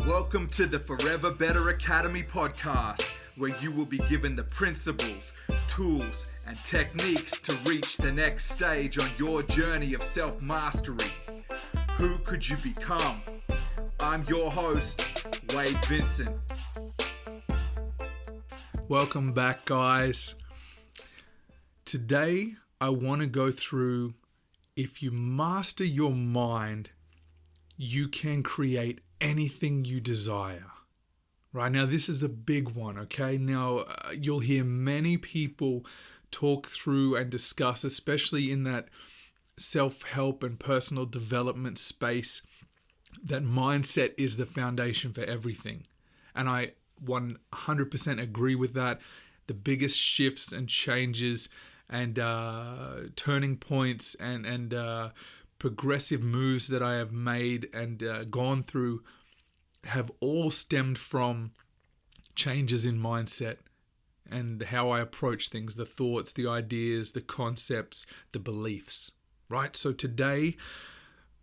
Welcome to the Forever Better Academy podcast, where you will be given the principles, tools, and techniques to reach the next stage on your journey of self-mastery. Who could you become? I'm your host, Wade Vincent. Welcome back, guys. Today, I want to go through, if you master your mind, you can create anything you desire. Right now, this is a big one, okay? Now, you'll hear many people talk through and discuss, especially in that self-help and personal development space, that mindset is the foundation for everything. And I 100% agree with that. The biggest shifts and changes and turning points and progressive moves that I have made and gone through have all stemmed from changes in mindset and how I approach things, the thoughts, the ideas, the concepts, the beliefs, right? So today,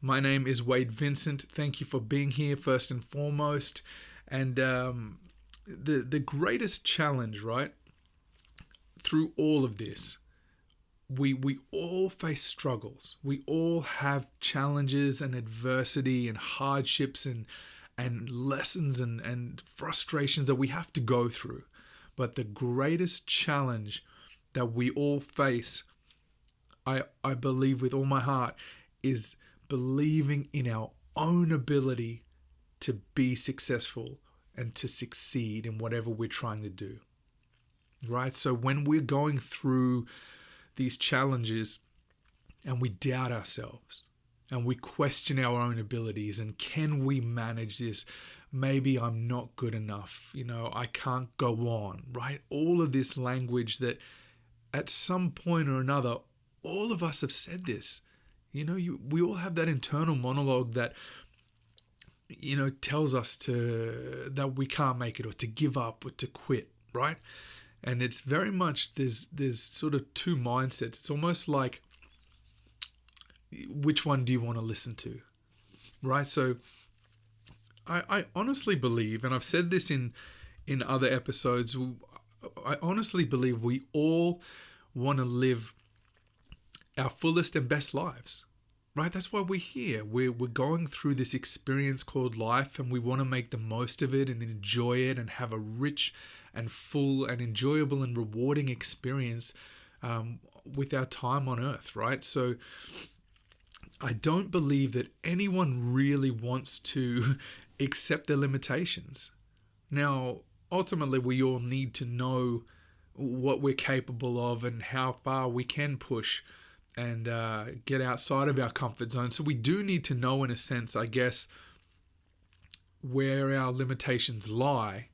my name is Wade Vincent. Thank you for being here first and foremost. And the greatest challenge, right, through all of this, we all face struggles. We all have challenges and adversity and hardships and lessons and frustrations that we have to go through. But the greatest challenge that we all face, I believe with all my heart, is believing in our own ability to be successful and to succeed in whatever we're trying to do. Right? So when we're going through these challenges and we doubt ourselves and we question our own abilities and can we manage this? Maybe I'm not good enough. I can't go on, right? All of this language that at some point or another, all of us have said this. We all have that internal monologue that, tells us that we can't make it or to give up or to quit, right? And it's very much, there's sort of two mindsets. It's almost like, which one do you want to listen to, right? So I honestly believe, and I've said this in other episodes, I honestly believe we all want to live our fullest and best lives, right? That's why we're here. We're going through this experience called life, and we want to make the most of it and enjoy it and have a rich and full and enjoyable and rewarding experience with our time on earth, right? So I don't believe that anyone really wants to accept their limitations. Now, ultimately, we all need to know what we're capable of and how far we can push and get outside of our comfort zone. So we do need to know, in a sense, I guess, where our limitations lie.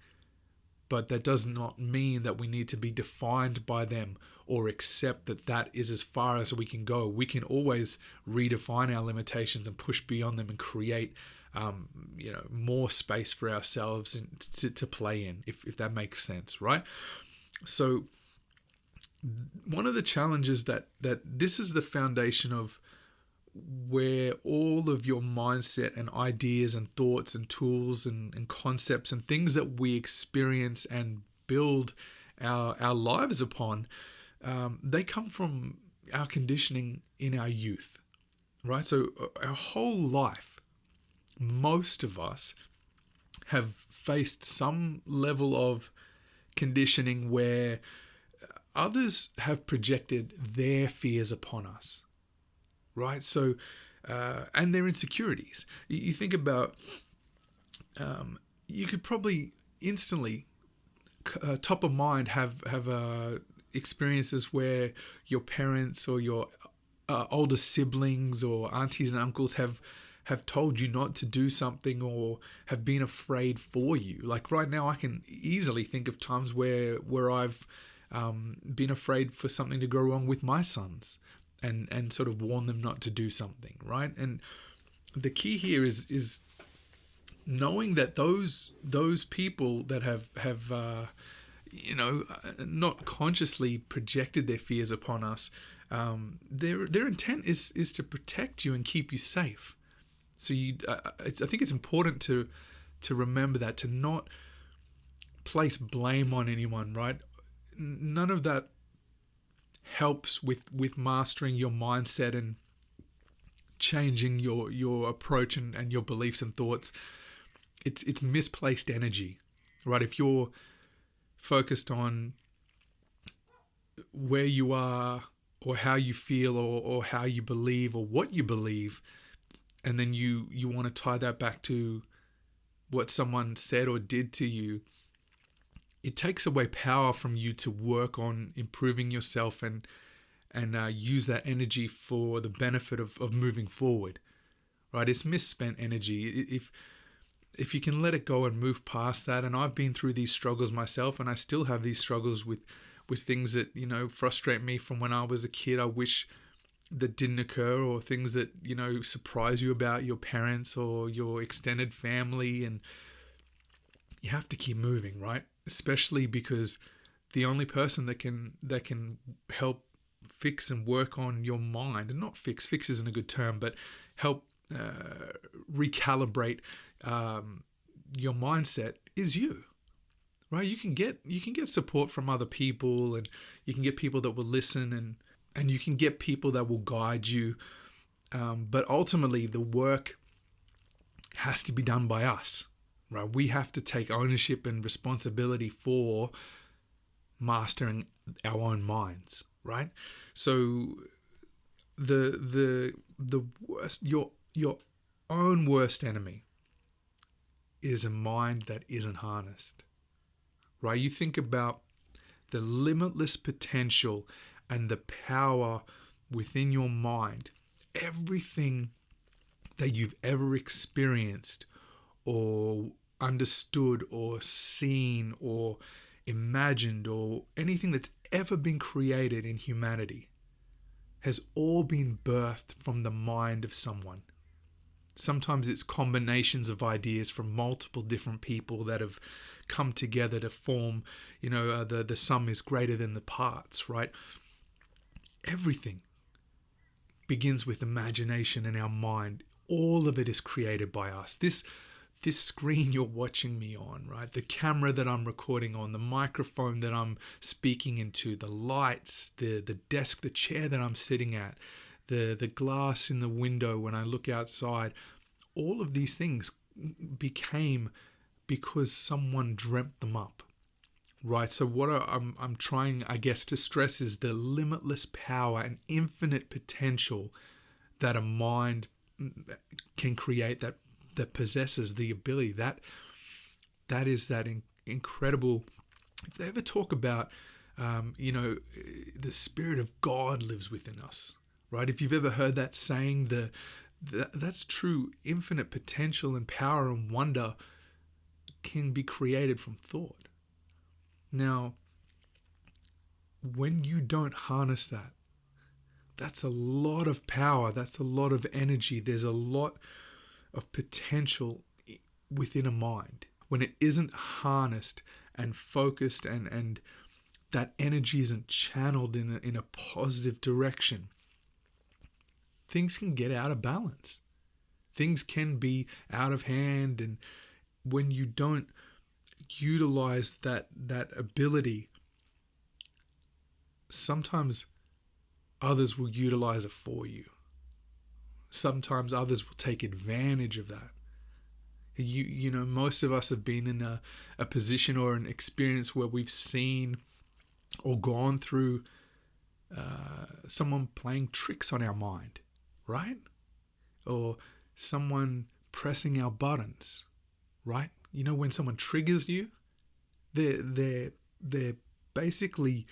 But that does not mean that we need to be defined by them or accept that is as far as we can go. We can always redefine our limitations and push beyond them and create, more space for ourselves to play in, if that makes sense, right? So one of the challenges that this is the foundation of where all of your mindset and ideas and thoughts and tools and concepts and things that we experience and build our lives upon, they come from our conditioning in our youth, right? So our whole life, most of us have faced some level of conditioning where others have projected their fears upon us. Right? So, and their insecurities. You think about, you could probably instantly, top of mind, have experiences where your parents or your older siblings or aunties and uncles have told you not to do something or have been afraid for you. Like right now, I can easily think of times where I've been afraid for something to go wrong with my sons. And sort of warn them not to do something, right? And the key here is knowing that those people that have not consciously projected their fears upon us, their intent is to protect you and keep you safe. So I think it's important to to remember that, to not place blame on anyone, right? None of that helps with mastering your mindset and changing your approach and your beliefs and thoughts. It's misplaced energy, right? If you're focused on where you are or how you feel or how you believe or what you believe, and then you want to tie that back to what someone said or did to you, it takes away power from you to work on improving yourself and use that energy for the benefit of moving forward, right? It's misspent energy. If you can let it go and move past that, and I've been through these struggles myself, and I still have these struggles with things that, you know, frustrate me from when I was a kid. I wish that didn't occur, or things that, you know, surprise you about your parents or your extended family, and you have to keep moving, right? Especially because the only person that can help fix and work on your mind, and not fix isn't a good term, but help recalibrate your mindset is you, right? You can get support from other people, and you can get people that will listen, and you can get people that will guide you, but ultimately the work has to be done by us, right? We have to take ownership and responsibility for mastering our own minds, right? So the worst, your own worst enemy is a mind that isn't harnessed, right? You think about the limitless potential and the power within your mind. Everything that you've ever experienced or understood or seen or imagined, or anything that's ever been created in humanity, has all been birthed from the mind of someone. Sometimes it's combinations of ideas from multiple different people that have come together to form, you know, the sum is greater than the parts, right? Everything begins with imagination in our mind. All of it is created by us. This screen you're watching me on, right? The camera that I'm recording on, the microphone that I'm speaking into, the lights, the desk, the chair that I'm sitting at, the glass in the window when I look outside, all of these things became because someone dreamt them up, right? So what I'm trying, I guess, to stress is the limitless power and infinite potential that a mind can create, that possesses the ability. That is that incredible. If they ever talk about, you know, the Spirit of God lives within us, right? If you've ever heard that saying, that's true. Infinite potential and power and wonder can be created from thought. Now, when you don't harness that, that's a lot of power. That's a lot of energy. There's a lot of potential within a mind. When it isn't harnessed and focused, and that energy isn't channeled in a positive direction, things can get out of balance. Things can be out of hand, and when you don't utilize that ability, sometimes others will utilize it for you. Sometimes others will take advantage of that. You know, most of us have been in a position or an experience where we've seen or gone through someone playing tricks on our mind, right? Or someone pressing our buttons, right? You know, when someone triggers you, they're basically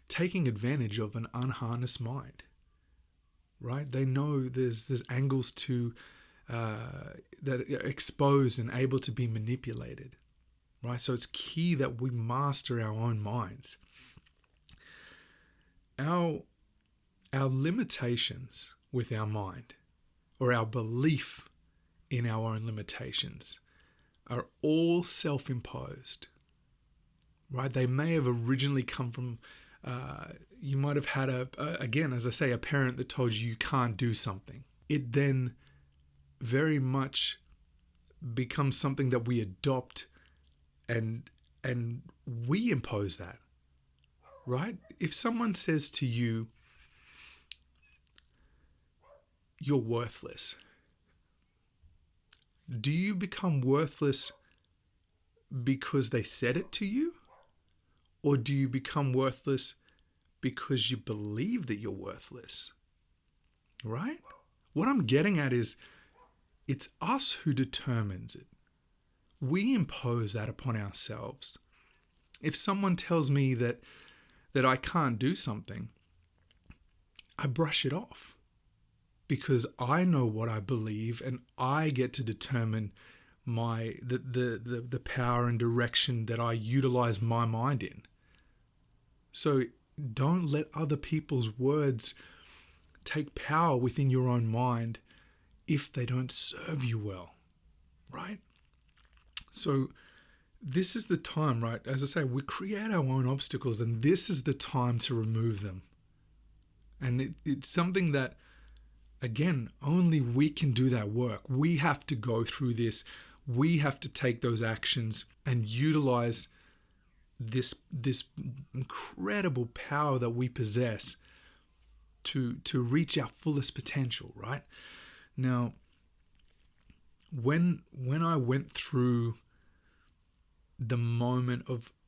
taking advantage of an unharnessed mind, right? They know there's angles to that are exposed and able to be manipulated, right? So it's key that we master our own minds. Our limitations with our mind, or our belief in our own limitations, are all self-imposed, right? They may have originally come from, you might have had again, as I say, a parent that told you can't do something. It then very much becomes something that we adopt, and we impose that, right? If someone says to you, you're worthless, do you become worthless because they said it to you? Or do you become worthless because you believe that you're worthless? Right? What I'm getting at is, it's us who determines it. We impose that upon ourselves. If someone tells me that I can't do something, I brush it off because I know what I believe, and I get to determine the power and direction that I utilize my mind in. So don't let other people's words take power within your own mind if they don't serve you well, right? So this is the time, right? As I say, we create our own obstacles, and this is the time to remove them. And it's something that, again, only we can do that work. We have to go through this. We have to take those actions and utilize this incredible power that we possess to reach our fullest potential, right? Now, when I went through the moment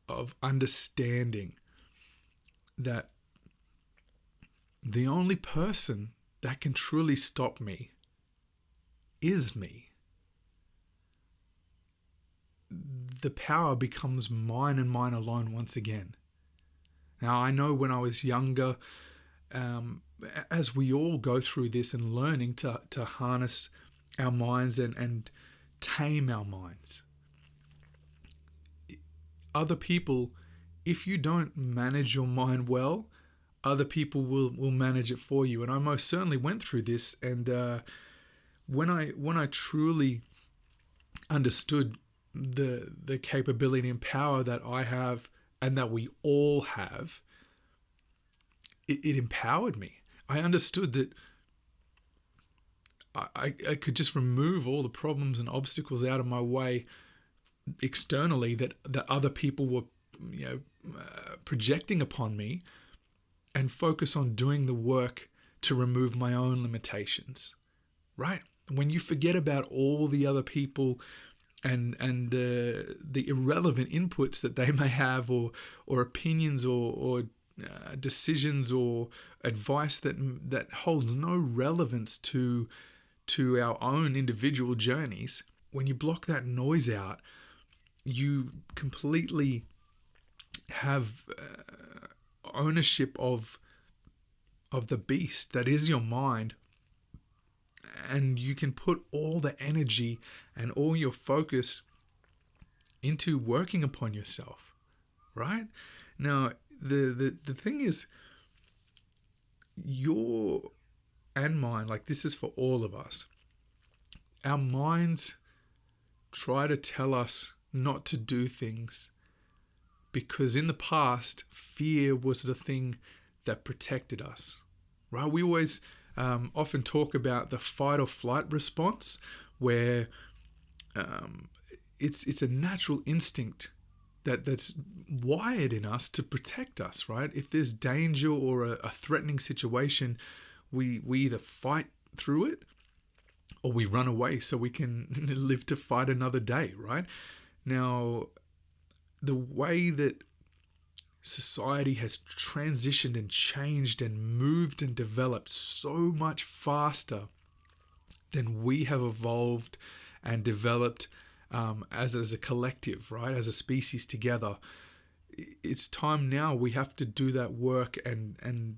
of understanding that the only person that can truly stop me is me, the power becomes mine and mine alone once again. Now, I know when I was younger, as we all go through this and learning to harness our minds and tame our minds, other people, if you don't manage your mind well, other people will manage it for you. And I most certainly went through this. And when I truly understood the capability and power that I have and that we all have, it empowered me. I understood that I could just remove all the problems and obstacles out of my way externally that other people were projecting upon me, and focus on doing the work to remove my own limitations, right? When you forget about all the other people and the irrelevant inputs that they may have, or opinions or decisions or advice that holds no relevance to our own individual journeys, when you block that noise out, you completely have ownership of the beast that is your mind, and you can put all the energy and all your focus into working upon yourself, right? Now, the thing is, your and mine, like this is for all of us, our minds try to tell us not to do things because in the past, fear was the thing that protected us, right? We always often talk about the fight or flight response, where it's a natural instinct that's wired in us to protect us, right? If there's danger or a threatening situation, we either fight through it or we run away so we can live to fight another day, right? Now, the way that society has transitioned and changed and moved and developed so much faster than we have evolved and developed as a collective, right? As a species together. It's time now we have to do that work and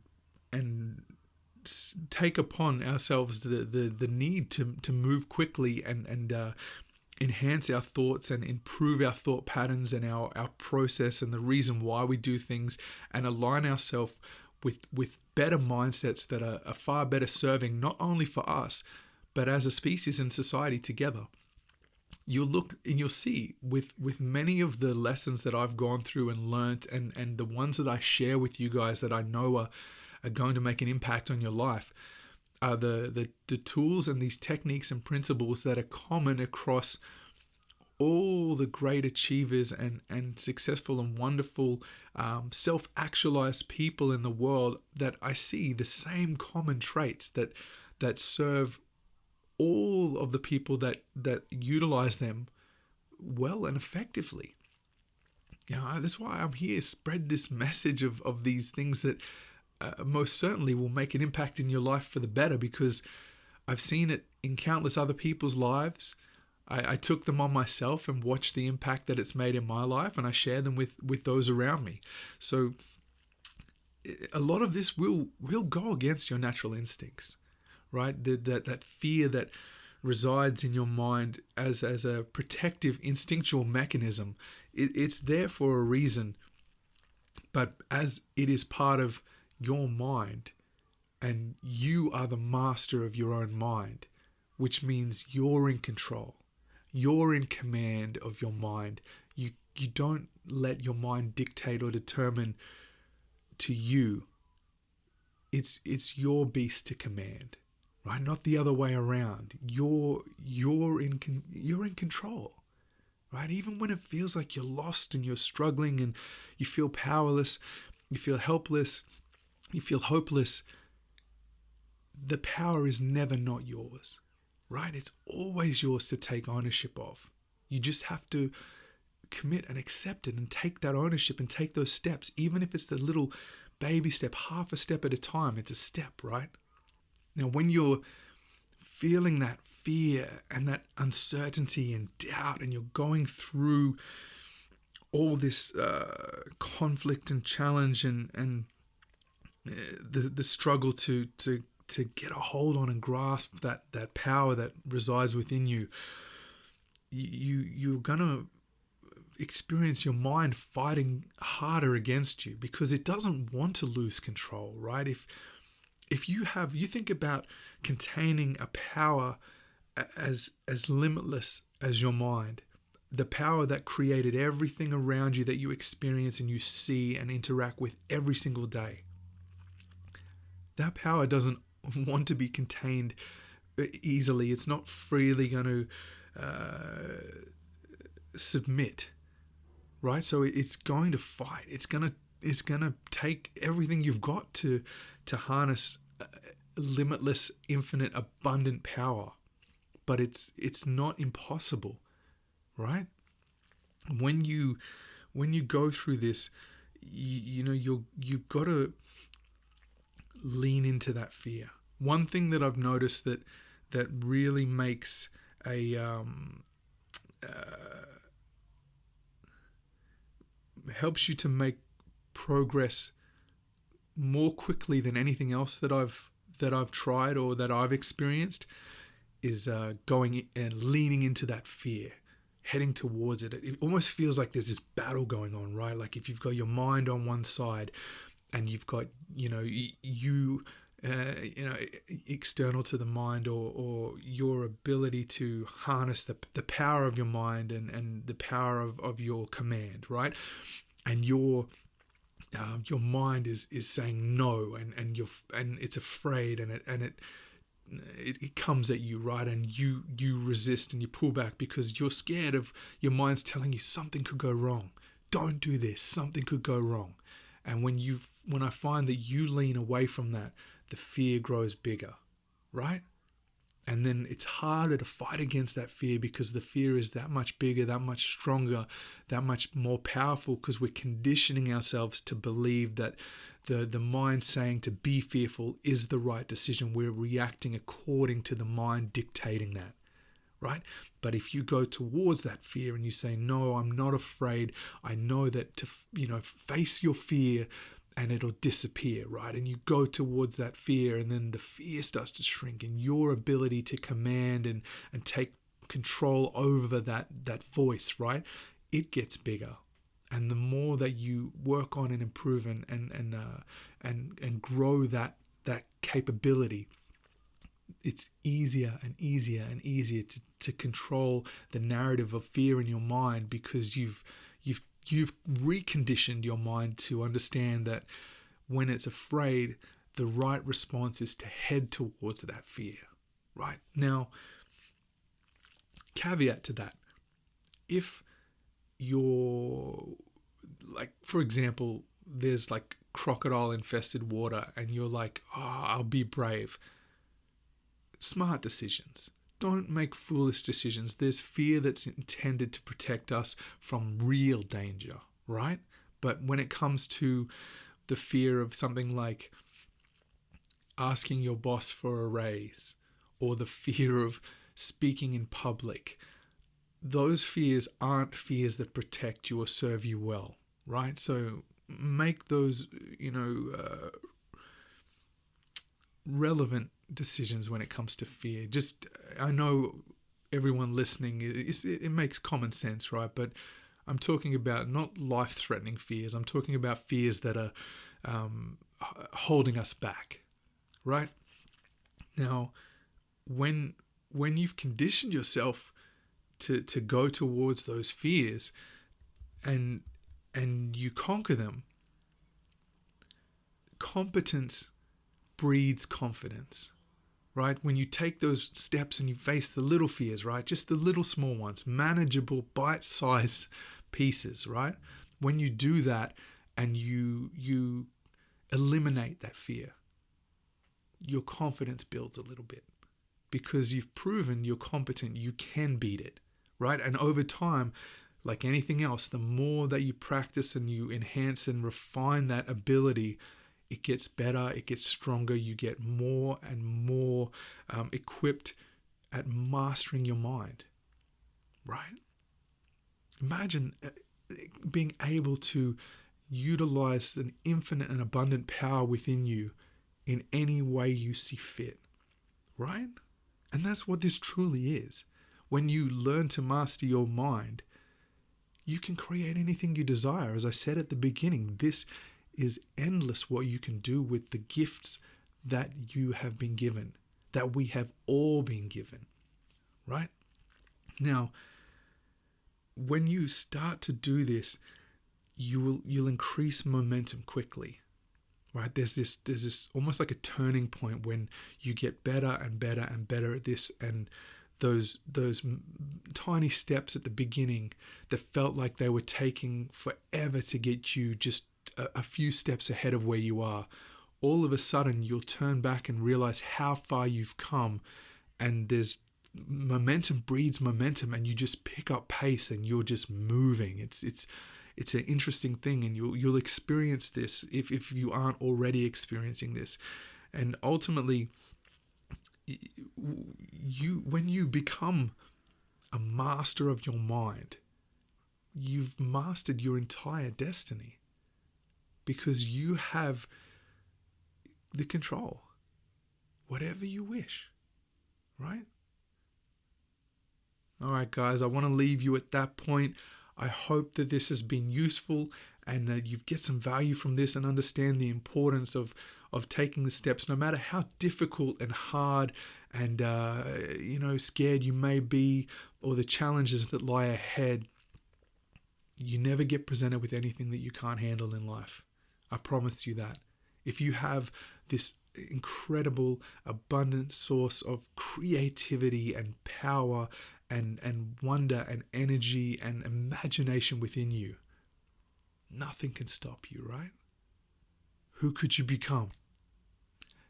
take upon ourselves the need to move quickly and enhance our thoughts and improve our thought patterns and our process and the reason why we do things, and align ourselves with better mindsets that are far better serving not only for us, but as a species and society together. You'll look and you'll see with many of the lessons that I've gone through and learnt, and the ones that I share with you guys that I know are going to make an impact on your life, are the tools and these techniques and principles that are common across all the great achievers and successful and wonderful self-actualized people in the world, that I see the same common traits that serve all of the people that utilize them well and effectively. That's why I'm here. Spread this message of these things that most certainly will make an impact in your life for the better, because I've seen it in countless other people's lives. I took them on myself and watched the impact that it's made in my life, and I share them with those around me. So a lot of this will go against your natural instincts, right? That fear that resides in your mind as a protective instinctual mechanism, it's there for a reason. But as it is part of your mind, and you are the master of your own mind, which means you're in control. You're in command of your mind. You don't let your mind dictate or determine to you. It's your beast to command, right? Not the other way around. You're in control, right? Even when it feels like you're lost and you're struggling and you feel powerless, you feel helpless, you feel hopeless, the power is never not yours. Right? It's always yours to take ownership of. You just have to commit and accept it and take that ownership and take those steps, even if it's the little baby step, half a step at a time. It's a step, right? Now, when you're feeling that fear and that uncertainty and doubt, and you're going through all this conflict and challenge and the struggle to get a hold on and grasp that power that resides within you, you're going to experience your mind fighting harder against you, because it doesn't want to lose control, right? If you think about containing a power as limitless as your mind, the power that created everything around you that you experience and you see and interact with every single day, that power doesn't want to be contained easily. It's not freely going to submit, right? So it's going to fight. It's going to take everything you've got to harness limitless, infinite, abundant power. But it's not impossible, right? When you go through this, you've got to lean into that fear. One thing that I've noticed that really makes helps you to make progress more quickly than anything else that I've tried or that I've experienced is going and leaning into that fear, heading towards it. It almost feels like there's this battle going on, right? Like if you've got your mind on one side and you've got, external to the mind, or your ability to harness the power of your mind and the power of your command, right? And your mind is saying no, and it's afraid, and it comes at you, right? And you resist and you pull back because you're scared of your mind's telling you something could go wrong. Don't do this. Something could go wrong. And when I find that you lean away from that, the fear grows bigger, right? And then it's harder to fight against that fear because the fear is that much bigger, that much stronger, that much more powerful, because we're conditioning ourselves to believe that the mind saying to be fearful is the right decision. We're reacting according to the mind dictating that, right? But if you go towards that fear and you say, no, I'm not afraid. I know that to, face your fear and it'll disappear, right? And you go towards that fear, and then the fear starts to shrink, and your ability to command and take control over that voice, right? It gets bigger. And the more that you work on and improve and grow that capability, it's easier and easier and easier to control the narrative of fear in your mind, because you've reconditioned your mind to understand that when it's afraid, the right response is to head towards that fear, right? Now, caveat to that, if you're like, for example, there's like crocodile infested water and you're like, oh, I'll be brave. Smart decisions. Don't make foolish decisions. There's fear that's intended to protect us from real danger, right? But when it comes to the fear of something like asking your boss for a raise, or the fear of speaking in public, those fears aren't fears that protect you or serve you well, right? So make those, relevant decisions when it comes to fear. Just, I know everyone listening, it makes common sense, right? But I'm talking about not life-threatening fears. I'm talking about fears that are holding us back, right? Now, when you've conditioned yourself to go towards those fears and you conquer them, competence breeds confidence, right? When you take those steps and you face the little fears, right? Just the little small ones, manageable, bite-sized pieces, right? When you do that and you eliminate that fear, your confidence builds a little bit because you've proven you're competent, you can beat it, right? And over time, like anything else, the more that you practice and you enhance and refine that ability, it gets better, it gets stronger, you get more and more equipped at mastering your mind, right? Imagine being able to utilize an infinite and abundant power within you in any way you see fit, right? And that's what this truly is. When you learn to master your mind, you can create anything you desire. As I said at the beginning, this is endless what you can do with the gifts that you have been given, that we have all been given, right? Now, when you start to do this, you'll increase momentum quickly, right? There's this almost like a turning point when you get better and better and better at this, and those tiny steps at the beginning that felt like they were taking forever to get you just a few steps ahead of where you are, all of a sudden you'll turn back and realize how far you've come, and there's momentum breeds momentum, and you just pick up pace and you're just moving. It's an interesting thing, and you'll experience this if you aren't already experiencing this. And ultimately, when you become a master of your mind, you've mastered your entire destiny, because you have the control, whatever you wish, right? All right, guys, I want to leave you at that point. I hope that this has been useful and that you get some value from this and understand the importance of taking the steps, no matter how difficult and hard and scared you may be, or the challenges that lie ahead. You never get presented with anything that you can't handle in life. I promise you that. If you have this incredible, abundant source of creativity and power and wonder and energy and imagination within you, nothing can stop you, right? Who could you become?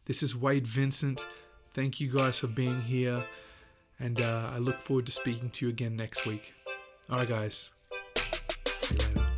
This is Wade Vincent. Thank you guys for being here, and I look forward to speaking to you again next week. All right, guys. See you later.